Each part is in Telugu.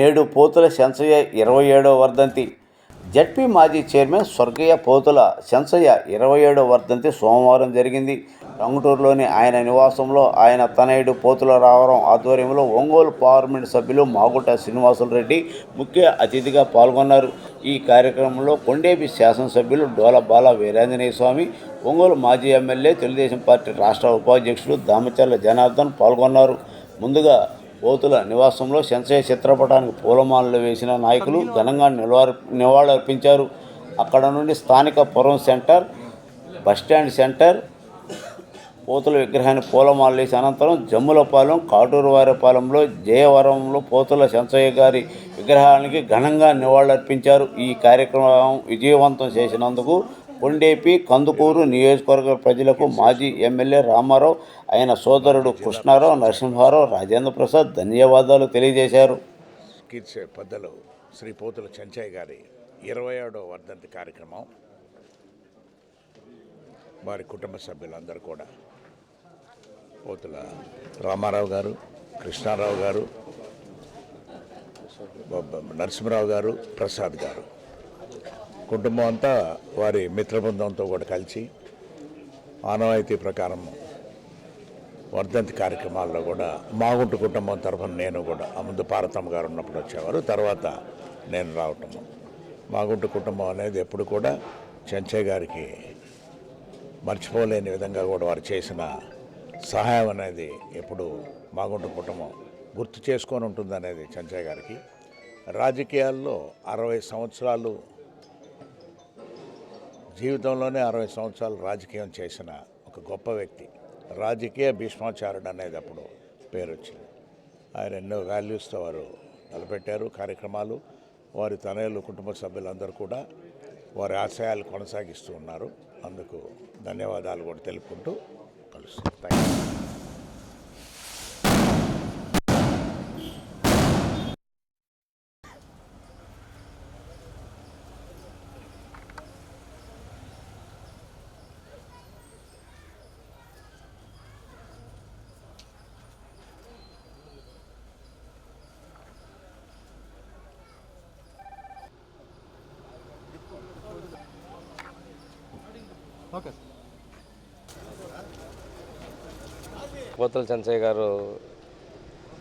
నేడు పోతుల శంసయ్య 27వ వర్ధంతి. జడ్పీ మాజీ చైర్మన్ స్వర్గీయ పోతుల శంసయ్య 27వ వర్ధంతి సోమవారం జరిగింది. టంగుటూరులోని ఆయన నివాసంలో ఆయన తనయుడు పోతుల రామారావు ఆధ్వర్యంలో ఒంగోలు పార్లమెంటు సభ్యులు మాగుంట శ్రీనివాసులరెడ్డి ముఖ్య అతిథిగా పాల్గొన్నారు. ఈ కార్యక్రమంలో కొండేపి శాసనసభ్యులు డోల బాల వీరాంజనేయ స్వామి, ఒంగోలు మాజీ ఎమ్మెల్యే తెలుగుదేశం పార్టీ రాష్ట్ర ఉపాధ్యక్షుడు దామచర్ల జనార్దన్ పాల్గొన్నారు. ముందుగా పోతుల నివాసంలో శంసయ్య చిత్రపటానికి పూలమాలలు వేసిన నాయకులు ఘనంగా నివాళులర్పించారు. అక్కడ నుండి స్థానిక పురం సెంటర్, బస్టాండ్ సెంటర్ పోతుల విగ్రహాన్ని పూలమాలలు వేసి అనంతరం జమ్ములపాలెం, కాటూరువారిపాలెంలో జయవరంలో పోతుల శంసయ్య గారి విగ్రహానికి ఘనంగా నివాళులర్పించారు. ఈ కార్యక్రమం విజయవంతం చేసినందుకు కొండేపి, కందుకూరు నియోజకవర్గ ప్రజలకు మాజీ ఎమ్మెల్యే రామారావు, ఆయన సోదరుడు కృష్ణారావు, నరసింహారావు, రాజేంద్ర ప్రసాద్ ధన్యవాదాలు తెలియజేశారు. పెద్దలు శ్రీ పోతుల శంసయ్య గారి 27వ వర్ధంతి కార్యక్రమం వారి కుటుంబ సభ్యులందరూ కూడా పోతుల రామారావు గారు, కృష్ణారావు గారు, నరసింహరావు గారు, ప్రసాద్ గారు కుటుంబం అంతా వారి మిత్రబృందంతో కూడా కలిసి ఆనవాయితీ ప్రకారం వర్ధంతి కార్యక్రమాల్లో కూడా మాగుంట కుటుంబం తరఫున నేను కూడా ముందు పార్వతమ్మ గారు ఉన్నప్పుడు వచ్చేవారు, తర్వాత నేను రావటము. మాగుంట కుటుంబం అనేది ఎప్పుడు కూడా శంసయ్య గారికి మర్చిపోలేని విధంగా కూడా వారు చేసిన సహాయం అనేది ఎప్పుడు మాగుంట కుటుంబం గుర్తు చేసుకొని ఉంటుందనేది శంసయ్య గారికి. రాజకీయాల్లో 60 సంవత్సరాలు జీవితంలోనే 60 సంవత్సరాలు రాజకీయం చేసిన ఒక గొప్ప వ్యక్తి, రాజకీయ భీష్మాచార్యుడు అనేది అప్పుడు పేరు వచ్చింది. ఆయన ఎన్నో వాల్యూస్తో వారు తలపెట్టారు కార్యక్రమాలు. వారి తనయులు, కుటుంబ సభ్యులందరూ కూడా వారి ఆశయాలు కొనసాగిస్తూ ఉన్నారు. అందుకు ధన్యవాదాలు కూడా తెలుపుకుంటూ కలుస్తాం. పోతుల శంసయ్య గారు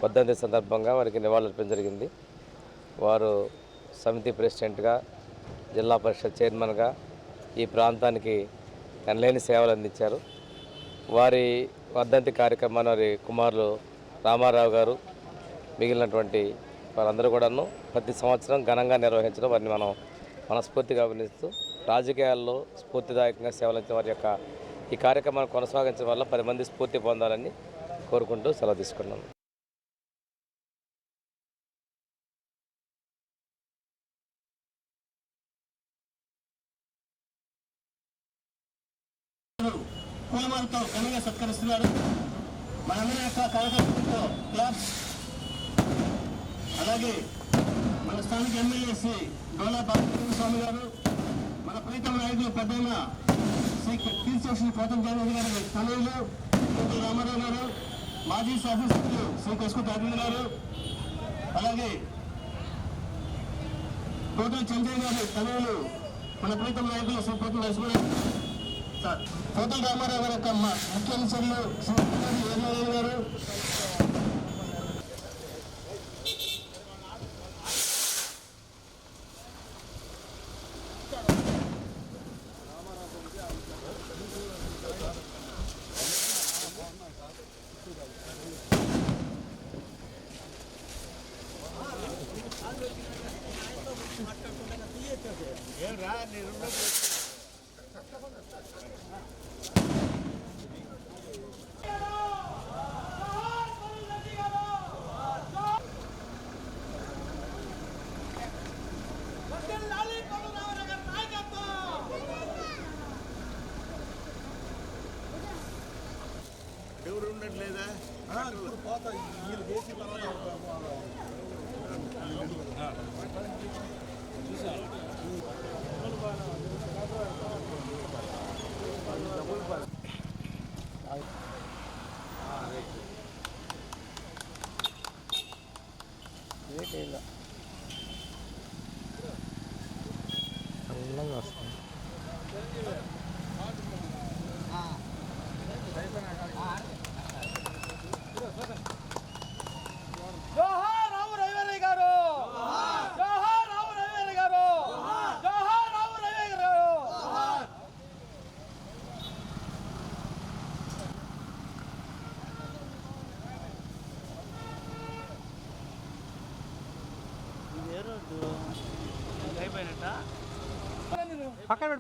వర్ధంతి సందర్భంగా వారికి నివాళులర్పించడం జరిగింది. వారు సమితి ప్రెసిడెంట్గా, జిల్లా పరిషత్ చైర్మన్గా ఈ ప్రాంతానికి ఎనలేని సేవలు అందించారు. వారి వర్ధంతి కార్యక్రమాన్ని వారి కుమారులు రామారావు గారు, మిగిలినటువంటి వారందరూ కూడాను ప్రతి సంవత్సరం ఘనంగా నిర్వహించడం వారిని మనం మనస్ఫూర్తిగా అభినందిస్తూ, రాజకీయాల్లో స్ఫూర్తిదాయకంగా సేవలందించిన వారి యొక్క ఈ కార్యక్రమాన్ని కొనసాగించడం వల్ల 10 మంది స్ఫూర్తి పొందాలని కోరుకుంటూ సెలవు తీసుకున్నాను. పూలమాలతో ఘనంగా సత్కరిస్తున్నారు. మనందరి యొక్క కార్యకర్తలతో క్లబ్స్, అలాగే మన స్థానిక ఎమ్మెల్యే శ్రీ డోలా స్వామి గారు, మన ప్రీతం నాయకులు పెద్దయిన శ్రీ కీర్తి పోతం జగన్ గారి తనయులు పోతుల రామారావు గారు, మాజీ శాసనసభ్యులు శ్రీ కసుకుంట అరవింద్ గారు, అలాగే పోతుల శంసయ్య గారి తనయులు మన ప్రీతం నాయకులు శ్రీ పోతుల నరసింహరావు, పోతుల రామారావు గారి యొక్క ముఖ్య అనుచరులు శ్రీ వీరనారాయణ గారు, ఎవరు ఉండట్లేదా? రేట్ మెల్లగా వస్తుంది. జోహార్ రావు రవివర్మ గారు, జోహార్ రావు రవివర్మ గారు, జోహార్ రావు రవివర్మ గారు.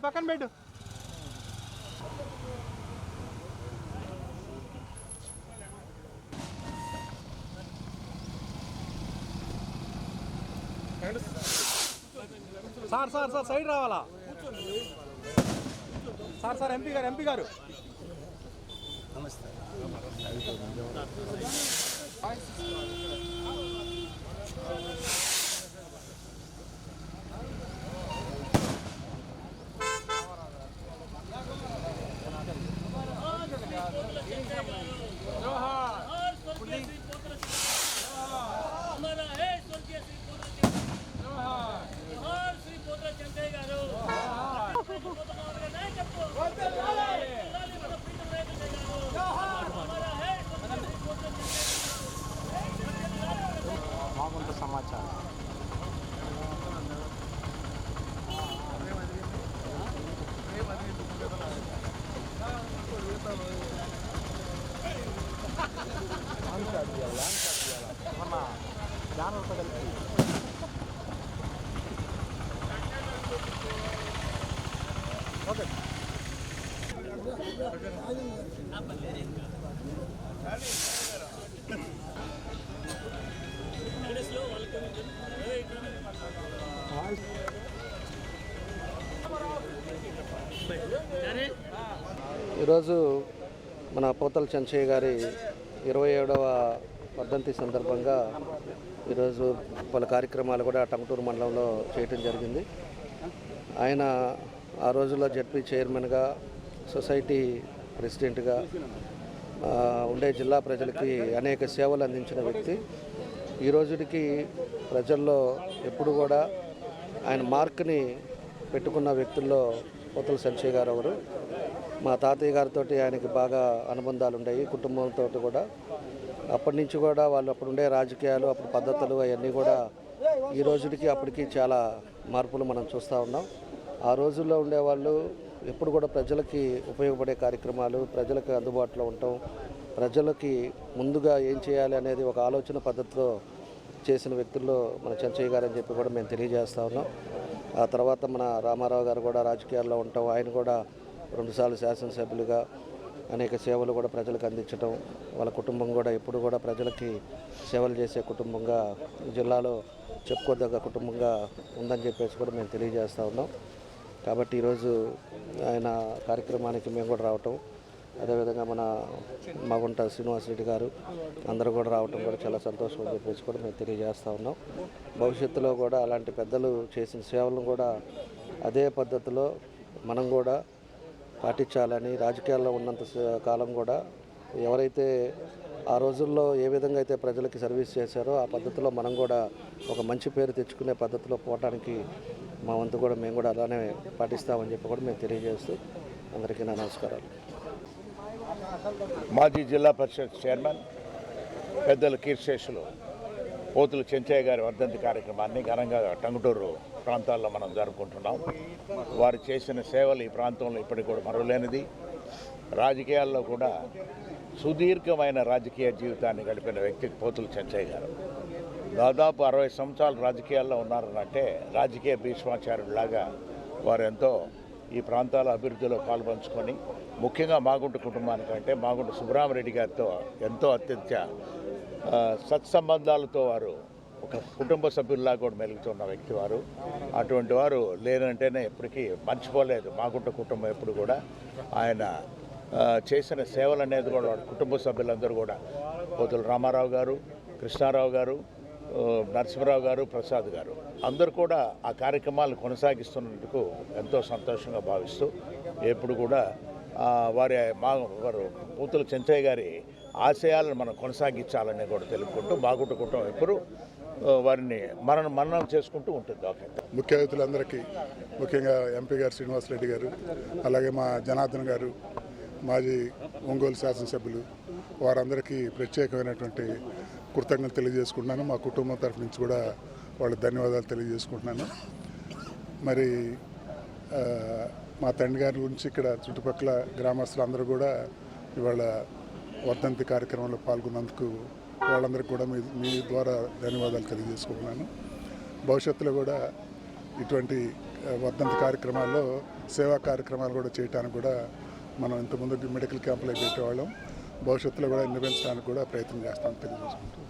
పక్కన పెట్టు. సార్ సైడ్ రావాలా సార్ ఎంపీ గారు हमारा है स्वर्गीय श्री पोतरा चंद्रయ్య గారు మాగుంట సమాచారం. ఈరోజు మన పోతల చెంచయ్య గారి 27వ వర్ధంతి సందర్భంగా ఈరోజు పలు కార్యక్రమాలు కూడా టంగుటూరు మండలంలో చేయటం జరిగింది. ఆయన ఆ రోజుల్లో జడ్పీ చైర్మన్గా, సొసైటీ ప్రెసిడెంట్గా ఉండే జిల్లా ప్రజలకి అనేక సేవలు అందించిన వ్యక్తి. ఈ రోజుకి ప్రజల్లో ఎప్పుడు కూడా ఆయన మార్క్ని పెట్టుకున్న వ్యక్తుల్లో పోతల చెంచయ్య గారు ఎవరు. మా తాతయ్య గారితో ఆయనకి బాగా అనుబంధాలు ఉన్నాయి, కుటుంబంతో కూడా. అప్పటి నుంచి కూడా వాళ్ళు అప్పుడు ఉండే రాజకీయాలు, అప్పుడు పద్ధతులు అవన్నీ కూడా ఈ రోజుకి అప్పటికి చాలా మార్పులు మనం చూస్తూ ఉన్నాం. ఆ రోజుల్లో ఉండేవాళ్ళు ఎప్పుడు కూడా ప్రజలకి ఉపయోగపడే కార్యక్రమాలు, ప్రజలకు అందుబాటులో ఉండటం, ప్రజలకి ముందుగా ఏం చేయాలి అనేది ఒక ఆలోచన పద్ధతిలో చేసిన వ్యక్తుల్లో మన చెంచయ్య గారు అని చెప్పి కూడా మేము తెలియజేస్తూ ఉన్నాం. ఆ తర్వాత మన రామారావు గారు కూడా రాజకీయాల్లో ఉండటం, ఆయన కూడా 2 సార్లు శాసనసభ్యులుగా అనేక సేవలు కూడా ప్రజలకు అందించడం, వాళ్ళ కుటుంబం కూడా ఎప్పుడు కూడా ప్రజలకి సేవలు చేసే కుటుంబంగా జిల్లాలో చెప్పుకోదగ్గ కుటుంబంగా ఉందని చెప్పేసి కూడా మేము తెలియజేస్తూ ఉన్నాం. కాబట్టి ఈరోజు ఆయన కార్యక్రమానికి మేము కూడా రావటం, అదేవిధంగా మన మాగుంట శ్రీనివాసరెడ్డి గారు అందరూ కూడా రావటం కూడా చాలా సంతోషం అని చెప్పేసి కూడా మేము తెలియజేస్తూ ఉన్నాం. భవిష్యత్తులో కూడా అలాంటి పెద్దలు చేసిన సేవలను కూడా అదే పద్ధతిలో మనం కూడా పాటించాలని, రాజకీయాల్లో ఉన్నంత కాలం కూడా ఎవరైతే ఆ రోజుల్లో ఏ విధంగా అయితే ప్రజలకి సర్వీస్ చేశారో ఆ పద్ధతిలో మనం కూడా ఒక మంచి పేరు తెచ్చుకునే పద్ధతిలో పోవటానికి మా వంతు కూడా మేము కూడా అలానే పాటిస్తామని చెప్పి కూడా మేము తెలియజేస్తూ అందరికీ నా నమస్కారాలు. మాజీ జిల్లా పరిషత్ చైర్మన్ పెద్దలు కీర్తిశేషులు పోతుల చెంచయ్య గారి వర్ధంతి కార్యక్రమాన్ని ఘనంగా టంగుటూరు ప్రాంతాల్లో మనం జరుపుకుంటున్నాం. వారు చేసిన సేవలు ఈ ప్రాంతంలో ఇప్పటికి కూడా మరువలేనిది. రాజకీయాల్లో కూడా సుదీర్ఘమైన రాజకీయ జీవితాన్ని గడిపిన వ్యక్తి పోతుల చెంచయ్య గారు. దాదాపు 60 సంవత్సరాలు రాజకీయాల్లో ఉన్నారనంటే రాజకీయ భీష్మాచార్యులాగా వారు ఎంతో ఈ ప్రాంతాల అభివృద్ధిలో పాల్పంచుకొని, ముఖ్యంగా మాగుంట కుటుంబానికంటే మాగుంట సుబ్రహ్మరెడ్డి గారితో ఎంతో అత్యంత సత్సంబంధాలతో వారు ఒక కుటుంబ సభ్యుల్లా కూడా మెలుగుతున్న వ్యక్తి వారు. అటువంటి వారు లేనంటేనే ఎప్పటికీ మర్చిపోలేదు మాగుంట కుటుంబం ఎప్పుడు కూడా. ఆయన చేసిన సేవలు అనేది కూడా కుటుంబ సభ్యులందరూ కూడా పోతుల రామారావు గారు, కృష్ణారావు గారు, నరసింహరావు గారు, ప్రసాద్ గారు అందరూ కూడా ఆ కార్యక్రమాలు కొనసాగిస్తున్నందుకు ఎంతో సంతోషంగా భావిస్తూ ఎప్పుడు కూడా వారు పోతుల చెంచయ్య గారి ఆశయాలను మనం కొనసాగించాలని కూడా తెలుపుకుంటూ మాగుంట కుటుంబం ఎప్పుడు వారిని మరణం చేసుకుంటూ ఉంటుంది. ఓకే. ముఖ్య అతిథులందరికీ, ముఖ్యంగా ఎంపీ గారు శ్రీనివాసరెడ్డి గారు, అలాగే మా జనార్దన్ గారు, మాజీ ఒంగోలు శాసనసభ్యులు, వారందరికీ ప్రత్యేకమైనటువంటి కృతజ్ఞతలు తెలియజేసుకుంటున్నాను. మా కుటుంబం తరఫు నుంచి కూడా వాళ్ళకి ధన్యవాదాలు తెలియజేసుకుంటున్నాను. మరి మా తండ్రి గారి గురించి ఇక్కడ చుట్టుపక్కల గ్రామస్తులందరూ కూడా ఇవాళ వర్ధంతి కార్యక్రమంలో పాల్గొన్నందుకు వాళ్ళందరికీ కూడా మీ ద్వారా ధన్యవాదాలు తెలియజేసుకుంటున్నాను. భవిష్యత్తులో కూడా ఇటువంటి వర్ధంతి కార్యక్రమాల్లో సేవా కార్యక్రమాలు కూడా చేయడానికి కూడా మనం ఇంతకుముందు మెడికల్ క్యాంపులు పెట్టేవాళ్ళం. భవిష్యత్తులో కూడా నిర్వహించడానికి కూడా ప్రయత్నం చేస్తామని తెలియజేసుకుంటాం.